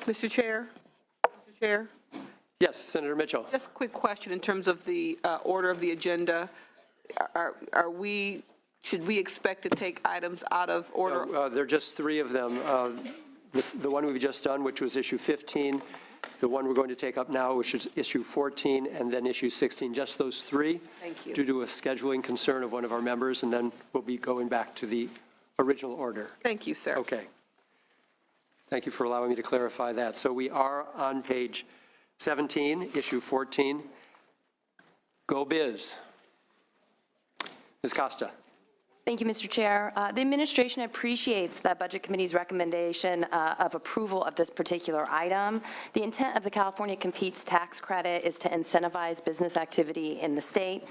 Mr. Chair? Mr. Chair? Yes, Senator Mitchell. Just a quick question in terms of the order of the agenda. Should we expect to take items out of order? There are just three of them. The one we've just done, which was issue 15, the one we're going to take up now, which is issue 14, and then issue 16, just those three. Thank you. Due to a scheduling concern of one of our members, and then we'll be going back to the original order. Thank you, sir. Okay. Thank you for allowing me to clarify that. So we are on page 17, issue 14. Go Biz. Ms. Costa. Thank you, Mr. Chair. The administration appreciates the Budget Committee's recommendation of approval of this particular item. The intent of the California Competes tax credit is to incentivize business activity in the state.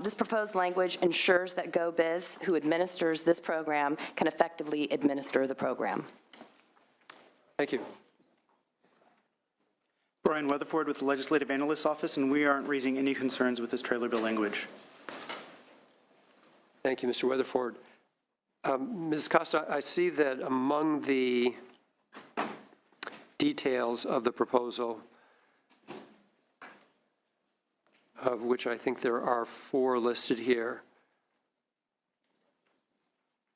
This proposed language ensures that Go Biz, who administers this program, can effectively administer the program. Thank you. Brian Weatherford with the Legislative Analyst's Office, and we aren't raising any concerns with this trailer bill language. Thank you, Mr. Weatherford. Ms. Costa, I see that among the details of the proposal, of which I think there are 4 listed here,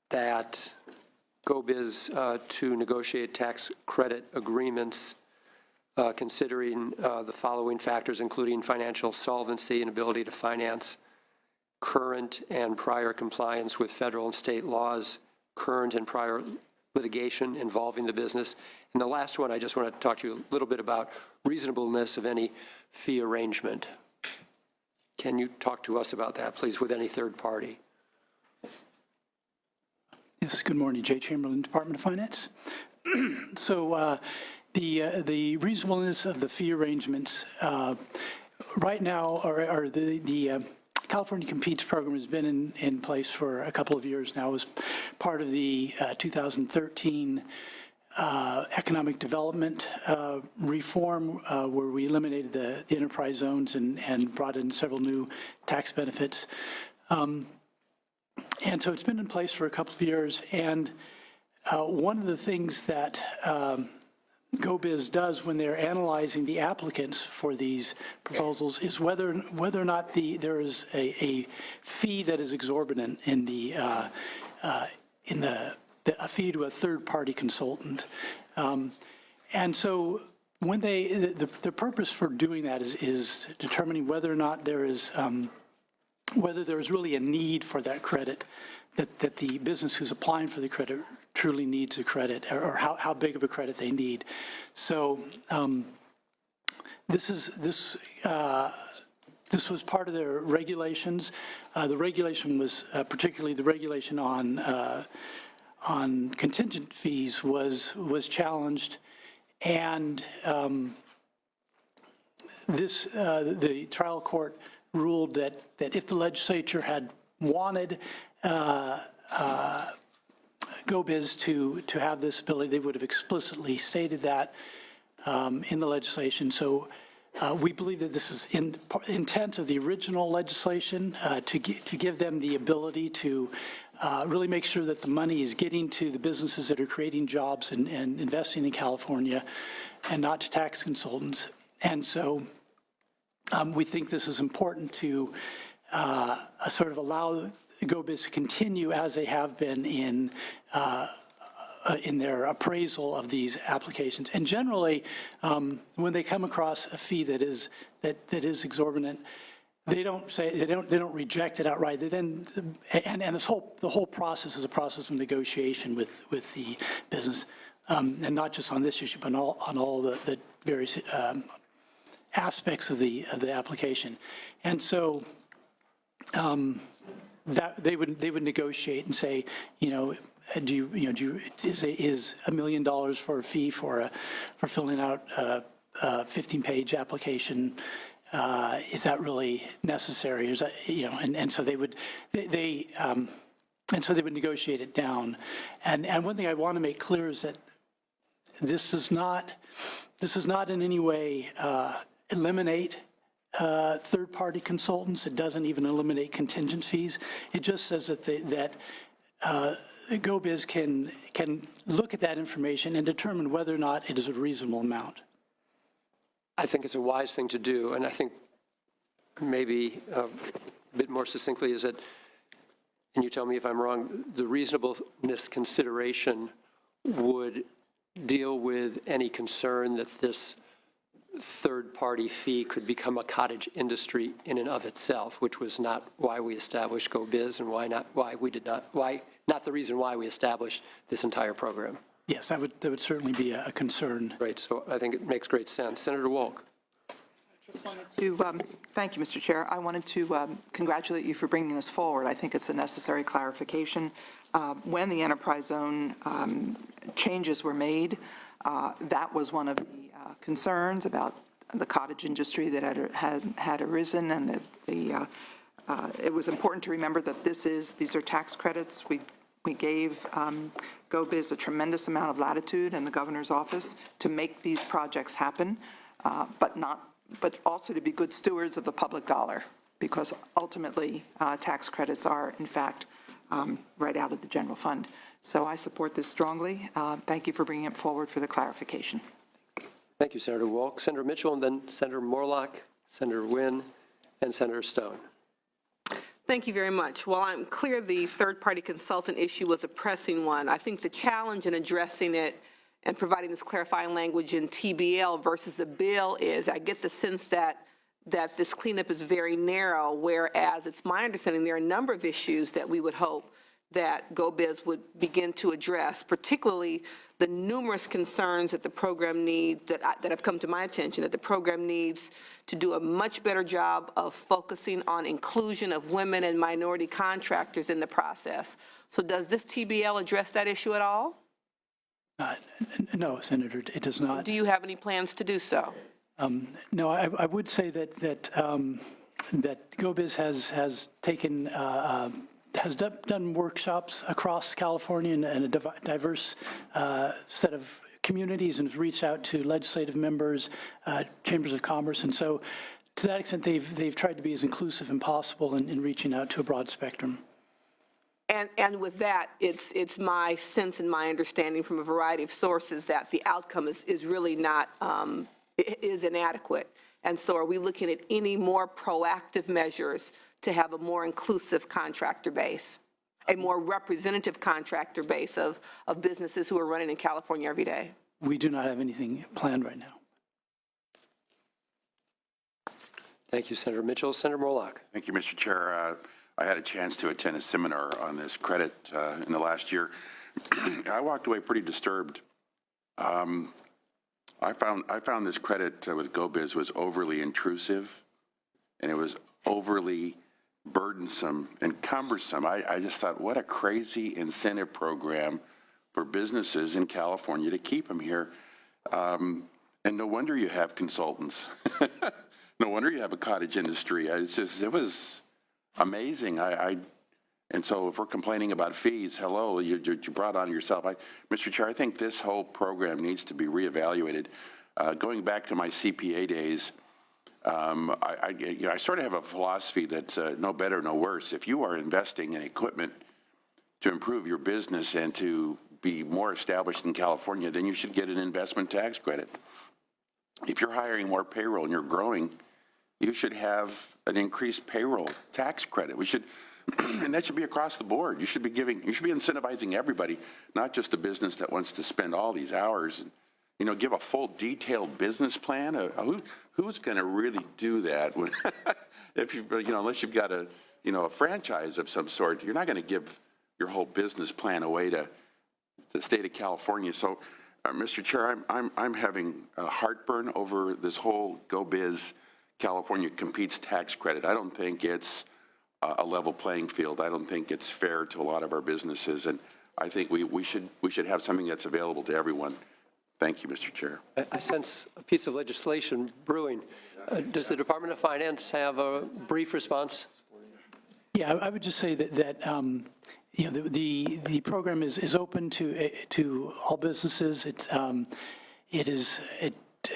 that Go Biz to negotiate tax credit agreements considering the following factors, including financial solvency and ability to finance, current and prior compliance with federal and state laws, current and prior litigation involving the business. And the last one, I just want to talk to you a little bit about reasonableness of any fee arrangement. Can you talk to us about that, please, with any third party? Yes, good morning. Jay Chamberlain, Department of Finance. So the reasonableness of the fee arrangements right now, or the California Competes program has been in place for a couple of years now as part of the 2013 economic development reform, where we eliminated the enterprise zones and brought in several new tax benefits. And so it's been in place for a couple of years. And one of the things that Go Biz does when they're analyzing the applicants for these proposals is whether or not there is a fee that is exorbitant in a fee to a third-party consultant. And so when the purpose for doing that is determining whether or not there is whether there's really a need for that credit, that the business who's applying for the credit truly needs a credit, or how big of a credit they need. So this was part of their regulations. The regulation was, particularly the regulation on contingent fees was challenged, and the trial court ruled that if the legislature had wanted Go Biz to have this ability, they would have explicitly stated that in the legislation. So we believe that this is in intent of the original legislation to give them the ability to really make sure that the money is getting to the businesses that are creating jobs and investing in California, and not to tax consultants. And so we think this is important to sort of allow Go Biz to continue as they have been in their appraisal of these applications. And generally, when they come across a fee that is exorbitant, they don't reject it outright. They then and the whole process is a process of negotiation with the business, and not just on this issue, but on all the various aspects of the application. And so that they would negotiate and say, is $1 million for a fee for filling out a 15-page application? Is that really necessary? Is that, and so they would negotiate it down. And one thing I want to make clear is that this is not in any way eliminate third-party consultants. It doesn't even eliminate contingent fees. It just says that GoBiz can look at that information and determine whether or not it is a reasonable amount. I think it's a wise thing to do, and I think maybe a bit more succinctly is that, and you tell me if I'm wrong, the reasonableness consideration would deal with any concern that this third-party fee could become a cottage industry in and of itself, which was not why we established GoBiz and not the reason why we established this entire program. Yes, that would certainly be a concern. Right, so I think it makes great sense. Senator Wolk. Thank you, Mr. Chair. I wanted to congratulate you for bringing this forward. I think it's a necessary clarification. When the enterprise zone changes were made, that was one of the concerns about the cottage industry that had arisen, and that it was important to remember that these are tax credits. We gave GoBiz a tremendous amount of latitude in the governor's office to make these projects happen, but also to be good stewards of the public dollar, because ultimately tax credits are, in fact, right out of the general fund. So I support this strongly. Thank you for bringing it forward for the clarification. Thank you, Senator Wolk. Senator Mitchell, and then Senator Morlock, Senator Wynn, and Senator Stone. Thank you very much. While I'm clear the third-party consultant issue was a pressing one, I think the challenge in addressing it and providing this clarifying language in TBL versus the bill is, I get the sense that this cleanup is very narrow, whereas it's my understanding there are a number of issues that we would hope that GoBiz would begin to address, particularly the numerous concerns that the program needs, that have come to my attention, that the program needs to do a much better job of focusing on inclusion of women and minority contractors in the process. So does this TBL address that issue at all? No, Senator, it does not. Do you have any plans to do so? No, I would say that GoBiz has taken has done workshops across California and a diverse set of communities, and has reached out to legislative members, chambers of commerce, and so to that extent they've tried to be as inclusive as possible in reaching out to a broad spectrum. And with that, it's my sense and my understanding from a variety of sources that the outcome is really not, is inadequate. And so are we looking at any more proactive measures to have a more inclusive contractor base, a more representative contractor base of businesses who are running in California every day? We do not have anything planned right now. Thank you, Senator Mitchell. Senator Morlock. Thank you, Mr. Chair. I had a chance to attend a seminar on this credit in the last year. I walked away pretty disturbed. I found this credit with GoBiz was overly intrusive, and it was overly burdensome and cumbersome. I just thought, what a crazy incentive program for businesses in California to keep them here. And no wonder you have consultants. No wonder you have a cottage industry. It was amazing. And so if we're complaining about fees, hello, you brought on yourself. Mr. Chair, I think this whole program needs to be reevaluated. Going back to my CPA days, I sort of have a philosophy that's no better, no worse. If you are investing in equipment to improve your business and to be more established in California, then you should get an investment tax credit. If you're hiring more payroll and you're growing, you should have an increased payroll tax credit. We should, and that should be across the board. You should be incentivizing everybody, not just a business that wants to spend all these hours and, give a full detailed business plan. Who's going to really do that? When, unless you've got a franchise of some sort, you're not going to give your whole business plan away to the state of California. So, Mr. Chair, I'm having a heartburn over this whole GoBiz California Competes tax credit. I don't think it's a level playing field. I don't think it's fair to a lot of our businesses, and I think we should have something that's available to everyone. Thank you, Mr. Chair. I sense a piece of legislation brewing. Does the Department of Finance have a brief response? Yeah, I would just say that the program is open to all businesses. It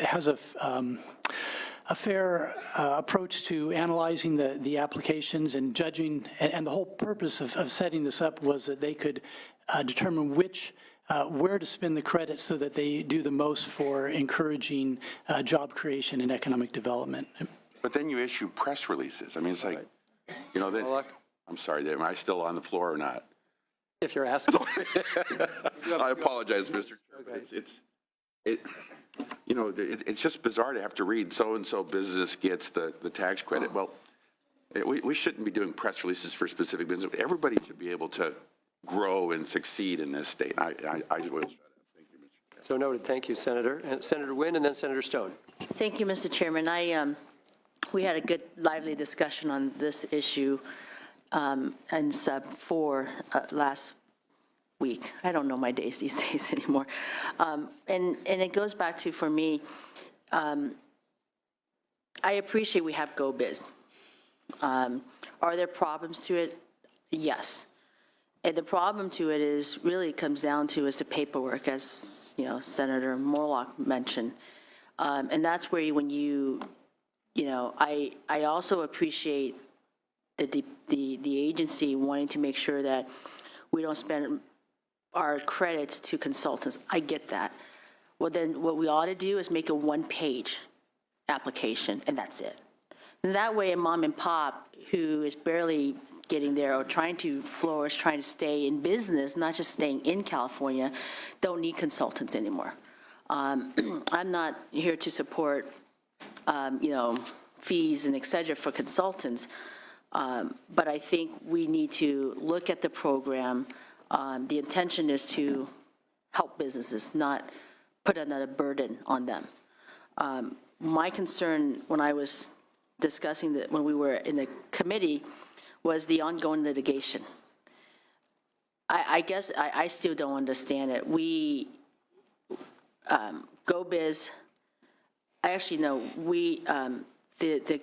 has a fair approach to analyzing the applications and judging, and the whole purpose of setting this up was that they could determine where to spend the credit so that they do the most for encouraging job creation and economic development. But then you issue press releases. I mean, it's like, you know, that, I'm sorry, am I still on the floor or not? If you're asking. I apologize, Mr. Chairman. It's just bizarre to have to read so-and-so business gets the tax credit. Well, we shouldn't be doing press releases for specific business. Everybody should be able to grow and succeed in this state. I just will shut up. Thank you, Mr. Chairman. So noted. Thank you, Senator. And Senator Wynn and then Senator Stone. Thank you, Mr. Chairman. We had a good, lively discussion on this issue and sub 4 last week. I don't know my days these days anymore. And it goes back to, for me, I appreciate we have GoBiz. Are there problems to it? Yes. And the problem to it is really comes down to is the paperwork, as Senator Morlock mentioned. And that's where I also appreciate the agency wanting to make sure that we don't spend our credits to consultants. I get that. Well, then what we ought to do is make a one-page application, and that's it. And that way, a mom and pop who is barely getting there or trying to flourish, trying to stay in business, not just staying in California, don't need consultants anymore. I'm not here to support, fees and et cetera for consultants, but I think we need to look at the program. The intention is to help businesses, not put another burden on them. My concern when I was discussing that when we were in the committee was the ongoing litigation. I guess I still don't understand it. We, GoBiz, I actually know we, the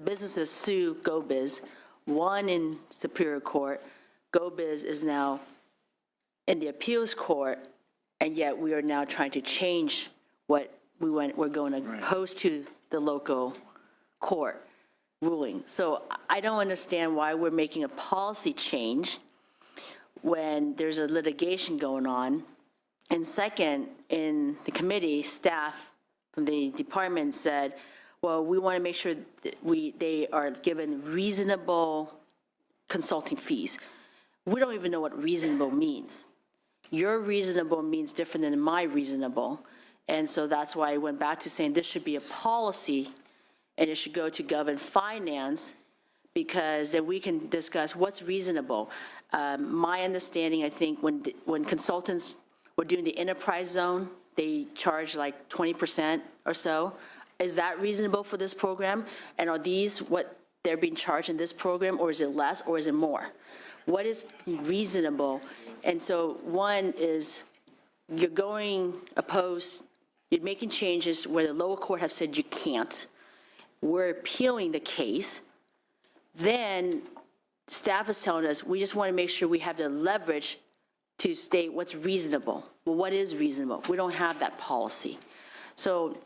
businesses sue GoBiz, one in Superior Court. GoBiz is now in the appeals court, and yet we are now trying to change what we're going to post to the local court ruling. So I don't understand why we're making a policy change when there's a litigation going on. And second, in the committee, staff from the department said, well, we want to make sure that they are given reasonable consulting fees. We don't even know what reasonable means. Your reasonable means different than my reasonable. And so that's why I went back to saying this should be a policy and it should go to govern finance, because then we can discuss what's reasonable. My understanding, I think, when consultants were doing the enterprise zone, they charge like 20% or so. Is that reasonable for this program? And are these what they're being charged in this program, or is it less, or is it more? What is reasonable? And so one is you're going opposed, you're making changes where the lower court have said you can't. We're appealing the case. Then staff is telling us, we just want to make sure we have the leverage to state what's reasonable. Well, what is reasonable? We don't have that policy. So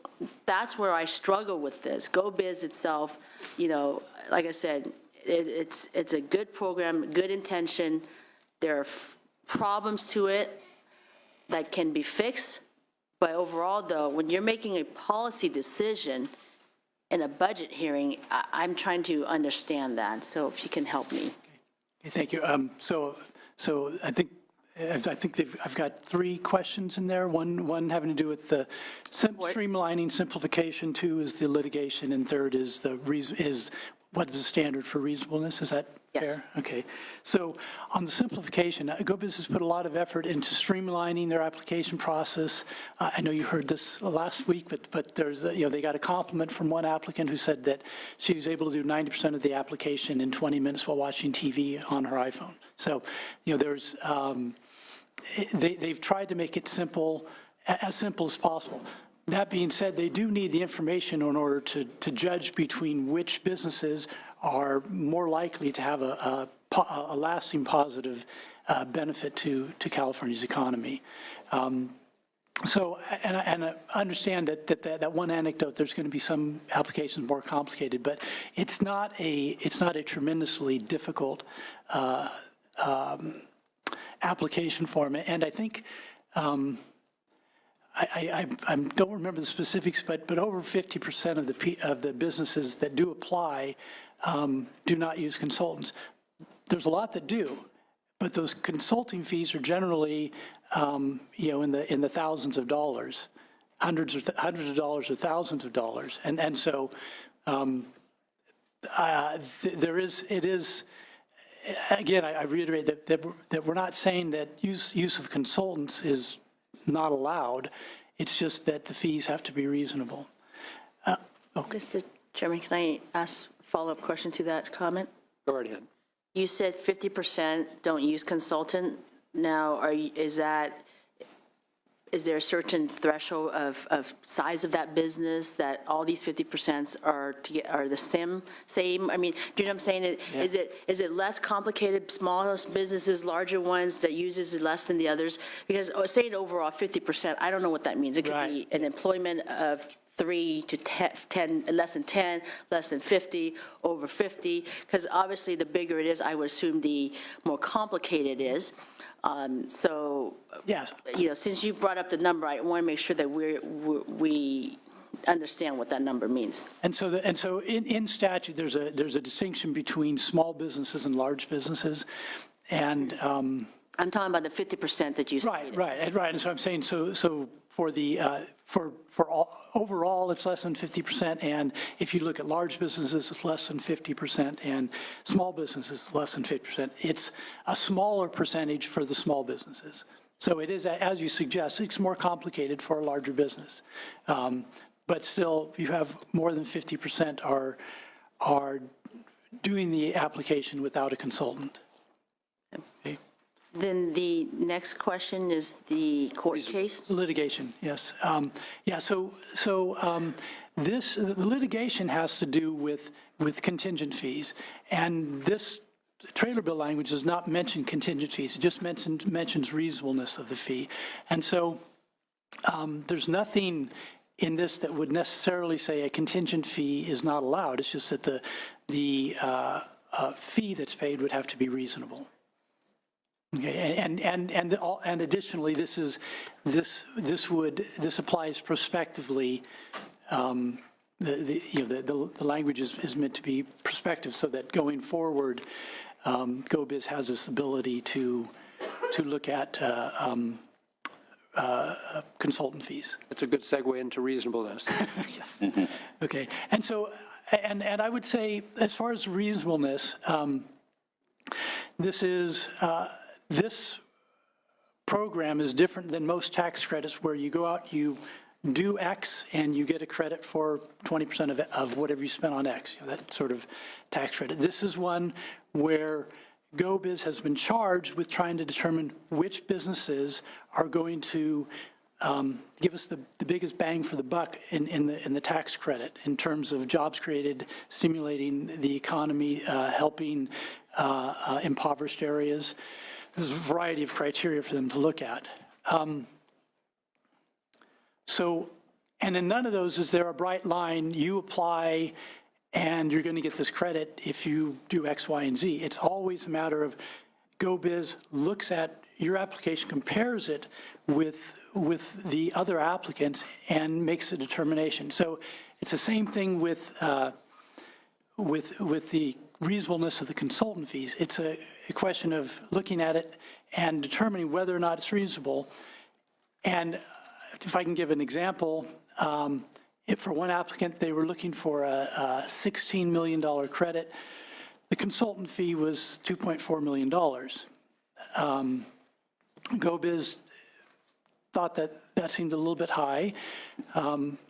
that's where I struggle with this. GoBiz itself, like I said, it's a good program, good intention. There are problems to it that can be fixed. But overall, though, when you're making a policy decision in a budget hearing, I'm trying to understand that. So if you can help me. Okay, thank you. So I think I've got 3 questions in there. One having to do with the streamlining, simplification. 2 is the litigation, and 3rd is what is the standard for reasonableness? Is that Yes. fair? Okay. So on the simplification, GoBiz has put a lot of effort into streamlining their application process. I know you heard this last week, but there's they got a compliment from one applicant who said that she was able to do 90% of the application in 20 minutes while watching TV on her iPhone. So there's they've tried to make it simple, as simple as possible. That being said, they do need the information in order to judge between which businesses are more likely to have a lasting positive benefit to California's economy. So, and I understand that one anecdote, there's going to be some applications more complicated, but it's not a tremendously difficult application form. And I think, I don't remember the specifics, but over 50% of the businesses that do apply do not use consultants. There's a lot that do, but those consulting fees are generally, in the thousands of dollars, hundreds of dollars or thousands of dollars, and so it is. Again, I reiterate that we're not saying that use of consultants is not allowed. It's just that the fees have to be reasonable. Mr. Chairman, can I ask a follow-up question to that comment? Go right ahead. You said 50% don't use consultant. Now, is there a certain threshold of size of that business that all these 50% are the same? I mean, do you know what I'm saying? Is it less complicated, smallest businesses, larger ones that uses less than the others? Because saying overall 50%, I don't know what that means. It could be an employment of 3 to 10, less than 10, less than 50, over 50, because obviously the bigger it is, I would assume the more complicated it is. So, Yes. Since you brought up the number, I want to make sure that we understand what that number means. And so in statute, there's a distinction between small businesses and large businesses, and I'm talking about the 50% that you stated. Right. And so I'm saying, so for the for all, overall, it's less than 50%, and if you look at large businesses, it's less than 50%, and small businesses, less than 50%. It's a smaller percentage for the small businesses. So it is, as you suggest, it's more complicated for a larger business. But still, you have more than 50% are doing the application without a consultant. Okay. Then the next question is the court case? Litigation, yes. The litigation has to do with contingent fees, and this trailer bill language does not mention contingent fees. It just mentions reasonableness of the fee. And so there's nothing in this that would necessarily say a contingent fee is not allowed. It's just that the fee that's paid would have to be reasonable. Okay, and additionally, this applies prospectively. The language is meant to be prospective, so that going forward, GoBiz has this ability to look at consultant fees. That's a good segue into reasonableness. Yes. Okay, and so and I would say, as far as reasonableness, this program is different than most tax credits, where you go out, you do X, and you get a credit for 20% of whatever you spent on X, that sort of tax credit. This is one where GoBiz has been charged with trying to determine which businesses are going to give us the biggest bang for the buck in the tax credit, in terms of jobs created, stimulating the economy, helping impoverished areas. There's a variety of criteria for them to look at. And in none of those is there a bright line, you apply and you're going to get this credit if you do X, Y, and Z. It's always a matter of GoBiz looks at your application, compares it with the other applicants, and makes a determination. So it's the same thing with the reasonableness of the consultant fees. It's a question of looking at it and determining whether or not it's reasonable. And if I can give an example, if for one applicant, they were looking for a $16 million credit. The consultant fee was $2.4 million. GoBiz thought that seemed a little bit high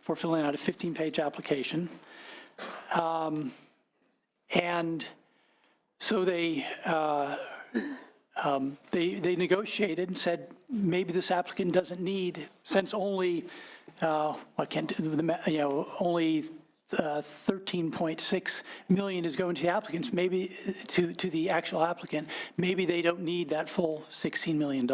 for filling out a 15-page application. And so they negotiated and said, maybe this applicant doesn't need, since only, only 13.6 million is going to the applicants, maybe to the actual applicant, maybe they don't need that full $16 million.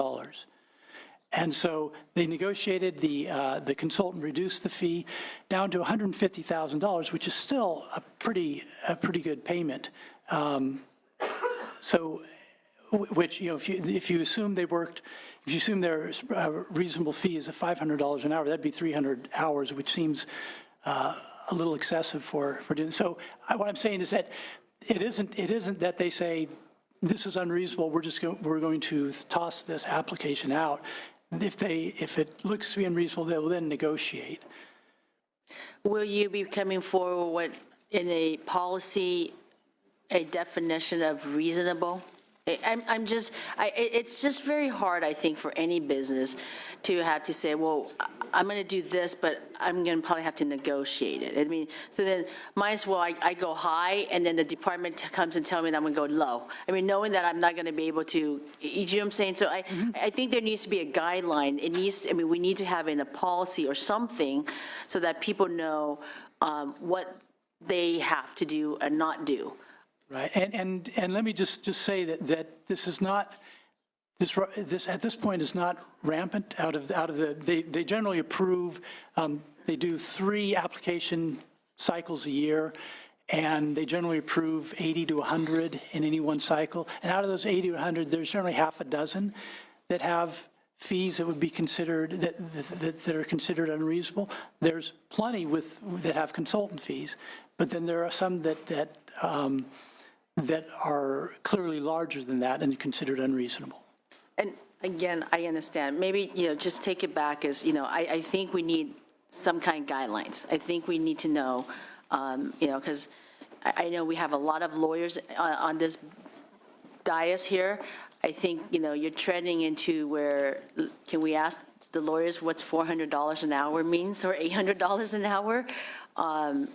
And so they negotiated, the consultant reduced the fee down to $150,000, which is still a pretty good payment. So, which, you know, if you assume they worked, if you assume their reasonable fee is $500 an hour, that'd be 300 hours, which seems a little excessive for doing. So what I'm saying is that it isn't that they say, this is unreasonable, we're going to toss this application out. If it looks to be unreasonable, they will then negotiate. Will you be coming forward in a policy, a definition of reasonable? It's just very hard, I think, for any business to have to say, well, I'm going to do this, but I'm going to probably have to negotiate it. I mean, so then might as well I go high, and then the department comes and tell me that I'm going to go low. I mean, knowing that I'm not going to be able to, you know what I'm saying? So I think there needs to be a guideline. It needs, I mean, we need to have in a policy or something so that people know what they have to do and not do. Right, and let me just say that this is not, this at this point is not rampant out of the, they generally approve, they do 3 application cycles a year, and they generally approve 80 to 100 in any one cycle. And out of those 80 to 100, there's generally half a dozen that have fees that would be considered, that are considered unreasonable. There's plenty that have consultant fees, but then there are some that are clearly larger than that and considered unreasonable. And again, I understand. Maybe, you know, just take it back as, you know, I think we need some kind of guidelines. I think we need to know, you know, because I know we have a lot of lawyers on this dais here. I think, you know, you're treading into where, can we ask the lawyers what's $400 an hour means or $800 an hour?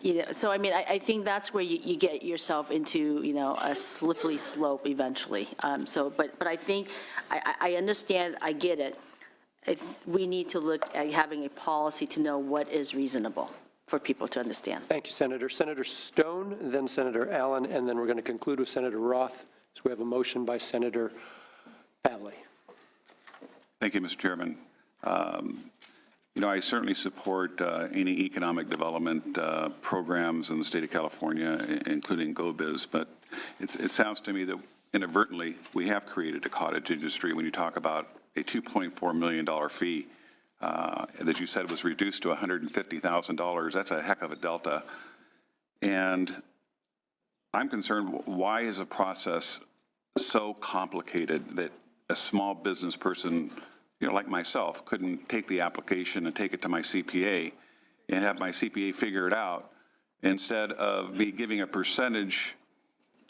You know, so I mean, I think that's where you get yourself into, you know, a slippery slope eventually. But I think, I understand, I get it. We need to look at having a policy to know what is reasonable for people to understand. Thank you, Senator. Senator Stone, then Senator Allen, and then we're going to conclude with Senator Roth. So we have a motion by Senator Pavley. Thank you, Mr. Chairman. You know, I certainly support any economic development programs in the state of California, including GoBiz, but it sounds to me that inadvertently we have created a cottage industry when you talk about a $2.4 million fee that you said was reduced to $150,000. That's a heck of a delta. And I'm concerned, why is a process so complicated that a small business person, you know, like myself, couldn't take the application and take it to my CPA and have my CPA figure it out instead of me giving a percentage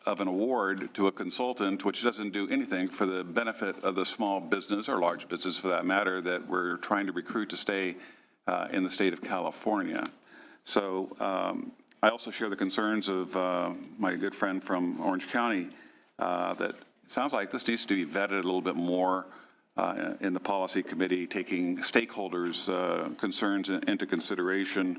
of an award to a consultant, which doesn't do anything for the benefit of the small business or large business for that matter that we're trying to recruit to stay in the state of California. So I also share the concerns of my good friend from Orange County that it sounds like this needs to be vetted a little bit more in the policy committee, taking stakeholders' concerns into consideration.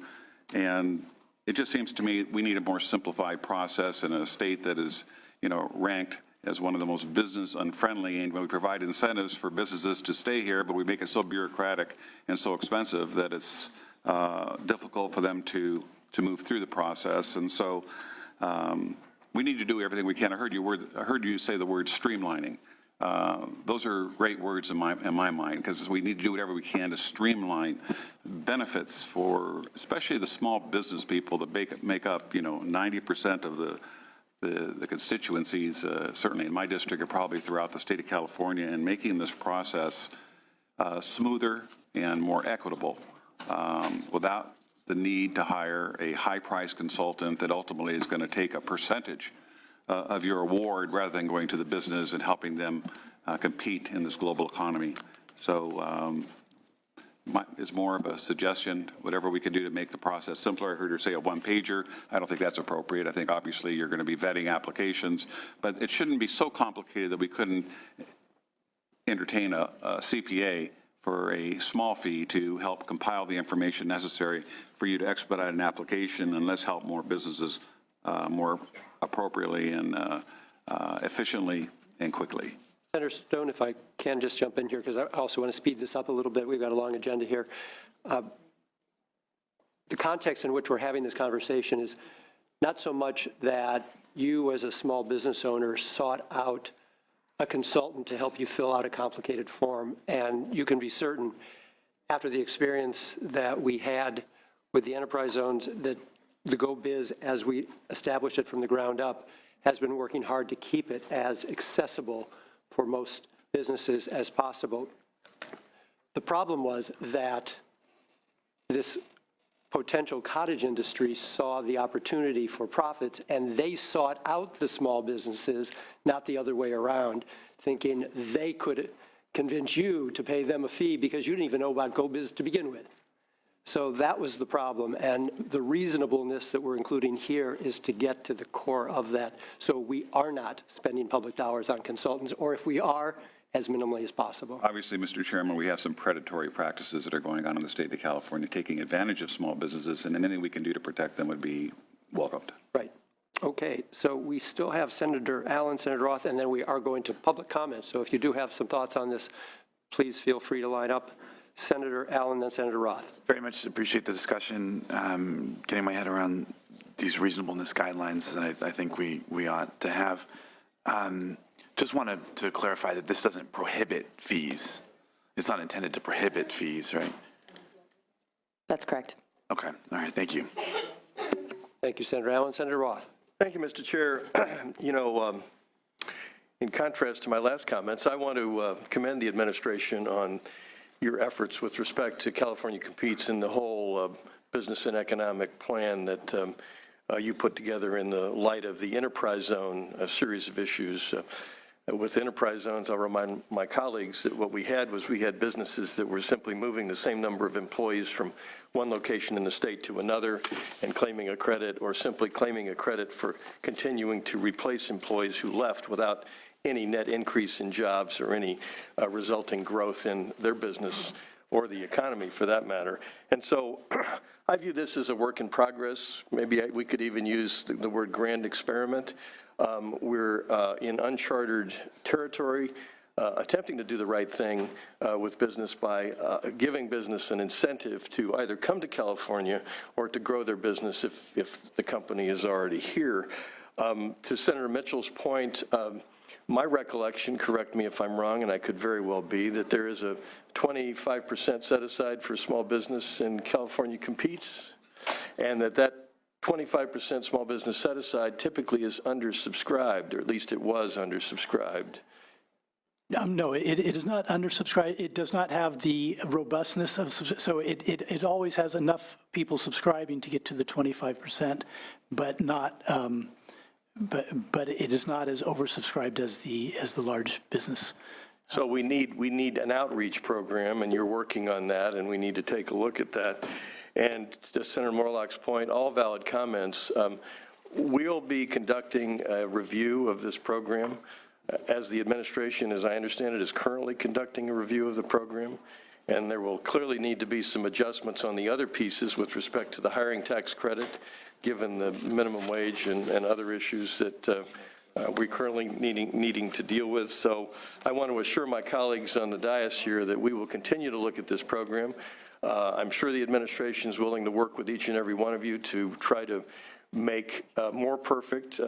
And it just seems to me we need a more simplified process in a state that is, you know, ranked as one of the most business unfriendly, and when we provide incentives for businesses to stay here, but we make it so bureaucratic and so expensive that it's difficult for them to move through the process. And so we need to do everything we can. I heard you say the word streamlining. Those are great words in my mind, because we need to do whatever we can to streamline benefits for especially the small business people that make up, you know, 90% of the constituencies, certainly in my district, or probably throughout the state of California, and making this process smoother and more equitable without the need to hire a high-priced consultant that ultimately is going to take a percentage of your award rather than going to the business and helping them compete in this global economy. So it's more of a suggestion, whatever we can do to make the process simpler. I heard her say a one-pager. I don't think that's appropriate. I think obviously you're going to be vetting applications, but it shouldn't be so complicated that we couldn't entertain a CPA for a small fee to help compile the information necessary for you to expedite an application, and let's help more businesses more appropriately and efficiently and quickly. Senator Stone, if I can just jump in here, because I also want to speed this up a little bit. We've got a long agenda here. The context in which we're having this conversation is not so much that you as a small business owner sought out a consultant to help you fill out a complicated form. And you can be certain, after the experience that we had with the enterprise zones, that the Go Biz, as we established it from the ground up, has been working hard to keep it as accessible for most businesses as possible. The problem was that this potential cottage industry saw the opportunity for profits, and they sought out the small businesses, not the other way around, thinking they could convince you to pay them a fee because you didn't even know about Go Biz to begin with. So that was the problem, and the reasonableness that we're including here is to get to the core of that. So we are not spending public dollars on consultants, or if we are, as minimally as possible. Obviously, Mr. Chairman, we have some predatory practices that are going on in the state of California, taking advantage of small businesses, and anything we can do to protect them would be welcomed. Right. Okay, so we still have Senator Allen, Senator Roth, and then we are going to public comments. So if you do have some thoughts on this, please feel free to line up. Senator Allen, then Senator Roth. Very much appreciate the discussion, getting my head around these reasonableness guidelines that I think we ought to have. Just wanted to clarify that this doesn't prohibit fees. It's not intended to prohibit fees, right? That's correct. Okay, all right, thank you. Thank you, Senator Allen. Senator Roth. Thank you, Mr. Chair. You know, in contrast to my last comments, I want to commend the administration on your efforts with respect to California Competes and the whole business and economic plan that you put together in the light of the enterprise zone, a series of issues. With enterprise zones, I'll remind my colleagues that what we had was we had businesses that were simply moving the same number of employees from one location in the state to another and claiming a credit, or simply claiming a credit for continuing to replace employees who left without any net increase in jobs or any resulting growth in their business or the economy for that matter. And so I view this as a work in progress. Maybe we could even use the word grand experiment. We're in uncharted territory, attempting to do the right thing with business by giving business an incentive to either come to California or to grow their business if the company is already here. To Senator Mitchell's point, my recollection, correct me if I'm wrong, and I could very well be, that there is a 25% set aside for small business in California Competes, and that 25% small business set aside typically is undersubscribed, or at least it was undersubscribed. No, it is not undersubscribed. It does not have the robustness of, so it always has enough people subscribing to get to the 25%, but not, but it is not as oversubscribed as the large business. So we need an outreach program, and you're working on that, and we need to take a look at that. And to Senator Morlock's point, all valid comments. We'll be conducting a review of this program, as the administration, as I understand it, is currently conducting a review of the program. And there will clearly need to be some adjustments on the other pieces with respect to the hiring tax credit, given the minimum wage and other issues that we're currently needing to deal with. So I want to assure my colleagues on the dais here that we will continue to look at this program. I'm sure the administration is willing to work with each and every one of you to try to make more perfect,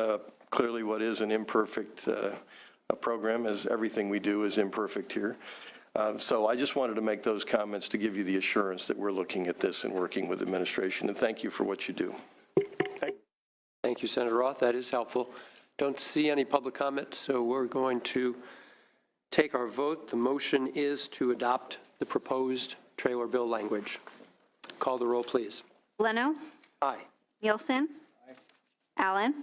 clearly what is an imperfect program, as everything we do is imperfect here. So I just wanted to make those comments to give you the assurance that we're looking at this and working with the administration, and thank you for what you do. Thank you, Senator Roth. That is helpful. Don't see any public comment, so we're going to take our vote. The motion is to adopt the proposed trailer bill language. Call the roll, please. Leno? Aye. Nielsen? Allen?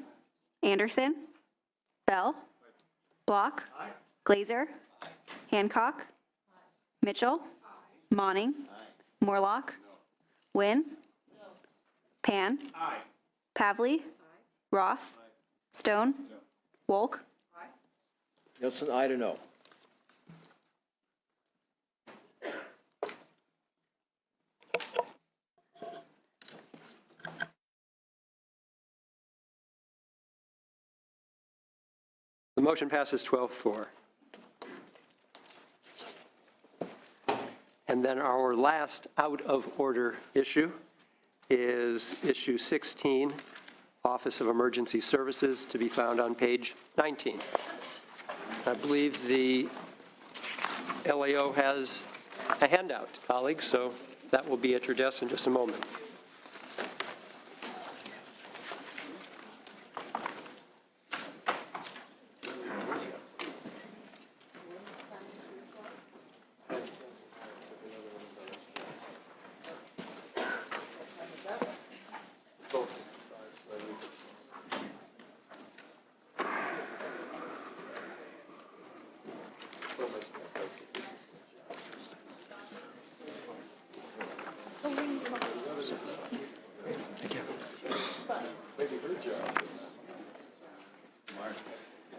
Anderson? Bell? Block? Glazer? Hancock? Mitchell? Monning? Morlock? Wynn? Pan? Pavley? Roth? Stone? Wolk? Nielsen, aye to no. The motion passes 12-4. And then our last out-of-order issue is issue 16, Office of Emergency Services, to be found on page 19. I believe the LAO has a handout, colleagues, so that will be at your desk in just a moment.